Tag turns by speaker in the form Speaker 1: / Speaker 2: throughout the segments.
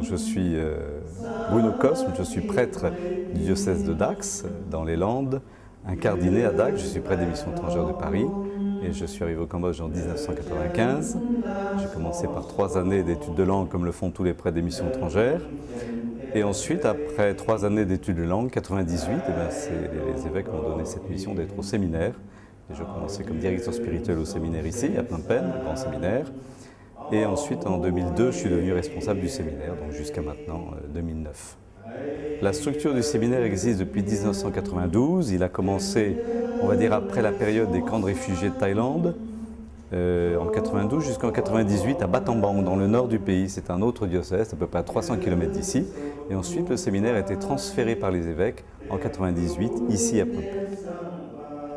Speaker 1: Donc, je suis Bruno Cosme, je suis prêtre du diocèse de Dax, dans les Landes, incardiné à Dax. Je suis prêtre des missions étrangères de Paris et je suis arrivé au Cambodge en 1995. J'ai commencé par 3 années d'études de langue, comme le font tous les prêtres des missions étrangères. Et ensuite, après 3 années d'études de langue, 98, les évêques m'ont donné cette mission d'être au séminaire. Et je commençais comme directeur spirituel au séminaire ici, à Phnom Penh, le grand séminaire. Et ensuite, en 2002, je suis devenu responsable du séminaire, donc jusqu'à maintenant, 2009. La structure du séminaire existe depuis 1992. Il a commencé, on va dire, après la période des camps de réfugiés de Thaïlande, en 92 jusqu'en 98 à Battambang, dans le nord du pays. C'est un autre diocèse, à peu près à 300 km d'ici. Et ensuite, le séminaire a été transféré par les évêques en 98, ici à Phnom Penh.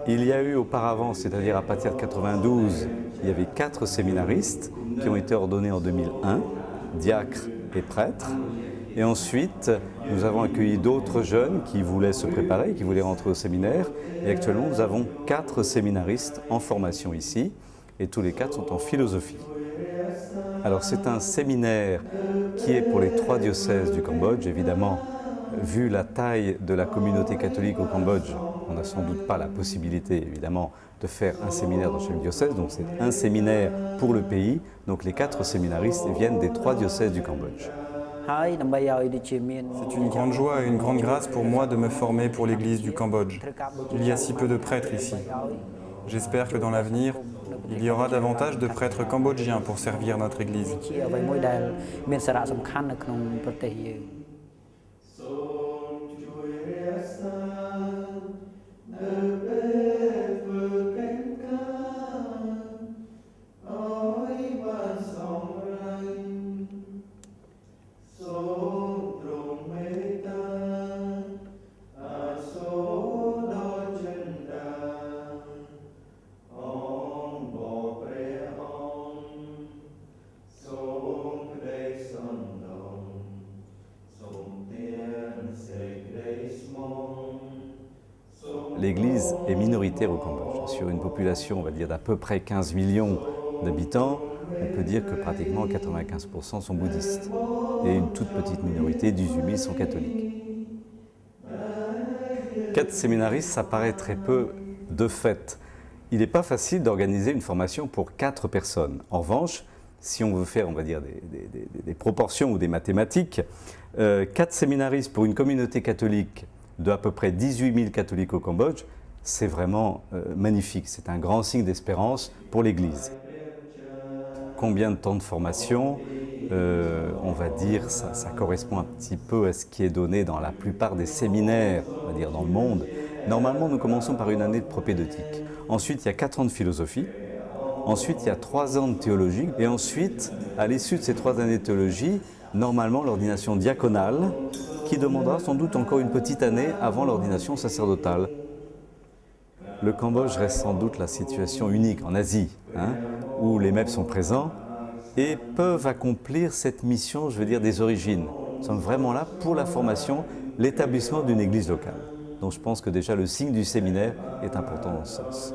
Speaker 1: Il y a eu auparavant, c'est-à-dire à partir de 92, il y avait 4 séminaristes qui ont été ordonnés en 2001, diacres et prêtres. Et ensuite, nous avons accueilli d'autres jeunes qui voulaient se préparer, qui voulaient rentrer au séminaire. Et actuellement, nous avons 4 séminaristes en formation ici, et tous les 4 sont en philosophie. Alors c'est un séminaire qui est pour les 3 diocèses du Cambodge. Évidemment, vu la taille de la communauté catholique au Cambodge, on n'a sans doute pas la possibilité, évidemment, de faire un séminaire dans chaque diocèse. Donc c'est un séminaire pour le pays. Donc les 4 séminaristes viennent des 3 diocèses du Cambodge.
Speaker 2: C'est une grande joie et une grande grâce pour moi de me former pour l'Église du Cambodge. Il y a si peu de prêtres ici. J'espère que dans l'avenir, il y aura davantage de prêtres cambodgiens pour servir notre Église.
Speaker 1: L'Église est minoritaire au Cambodge. Sur une population, on va dire, d'à peu près 15 millions d'habitants, on peut dire que pratiquement 95% sont bouddhistes. Et une toute petite minorité, 18 000, sont catholiques. 4 séminaristes, ça paraît très peu de fait. Il n'est pas facile d'organiser une formation pour 4 personnes. En revanche, si on veut faire, on va dire, des proportions ou des mathématiques, 4 séminaristes pour une communauté catholique de à peu près 18 000 catholiques au Cambodge, c'est vraiment magnifique. C'est un grand signe d'espérance pour l'Église. Combien de temps de formation? On va dire, ça correspond un petit peu à ce qui est donné dans la plupart des séminaires, on va dire, dans le monde. Normalement, nous commençons par une année de propédeutique. Ensuite, il y a 4 ans de philosophie. Ensuite, il y a 3 ans de théologie. Et ensuite, à l'issue de ces 3 années de théologie, normalement, l'ordination diaconale, qui demandera sans doute encore une petite année avant l'ordination sacerdotale. Le Cambodge reste sans doute la situation unique en Asie, où les MEP sont présents et peuvent accomplir cette mission, je veux dire, des origines. Nous sommes vraiment là pour la formation, l'établissement d'une église locale. Donc je pense que déjà le signe du séminaire est important dans ce sens.